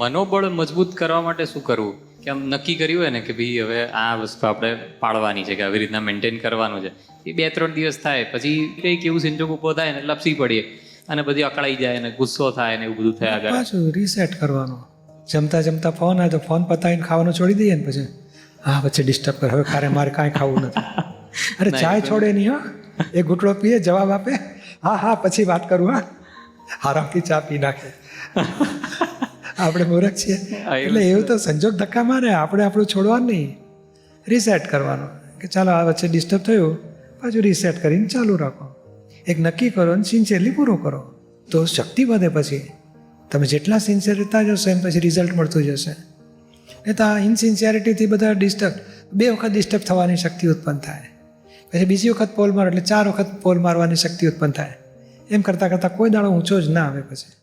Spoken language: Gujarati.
મનોબળ મજબૂત કરવા માટે શું કરવું? કે આમ નક્કી કર્યું હોય ને કે ભાઈ હવે આ વસ્તુ આપણે પાળવાની છે કે આવી રીતના મેન્ટેન કરવાનું છે, એ 2-3 દિવસ થાય પછી કંઈક એવું સંજોગ ઊભો થાય ને લપસી પડીએ અને બધી અકળાઈ જાય ને ગુસ્સો થાય ને એવું બધું થયા કરે. પાછું રીસેટ કરવાનું. જમતા જમતા ફોન આવે તો ફોન પતાવીને ખાવાનું છોડી દઈએ ને પછી હા વચ્ચે ડિસ્ટર્બ કરે, હવે કારે મારે કાંઈ ખાવું નથી. અરે ચાય છોડે નહીં, હા એક ઘૂંટડો પીએ, જવાબ આપે હા હા પછી વાત કરું, હા આરામથી ચા પી નાખે. આપણે મૂર્ખ છીએ એટલે એવું તો સંજોગ ધક્કા મારે, આપણે આપણું છોડવાનું નહીં, રીસેટ કરવાનું કે ચાલો આ વચ્ચે ડિસ્ટર્બ થયું, પાછું રીસેટ કરીને ચાલુ રાખો. એક નક્કી કરો અને સિન્સિયરલી પૂરું કરો તો શક્તિ વધે. પછી તમે જેટલા સિન્સિયર રહેતા જશો એમ પછી રિઝલ્ટ મળતું જશે. નહીં તો આ ઇનસિન્સિયરિટીથી બધા ડિસ્ટર્બ, 2 વખત ડિસ્ટર્બ થવાની શક્તિ ઉત્પન્ન થાય, પછી બીજી વખત પોલ મારો એટલે 4 વખત પોલ મારવાની શક્તિ ઉત્પન્ન થાય. એમ કરતાં કરતાં કોઈ દાડો ઊંચો જ ના આવે પછી.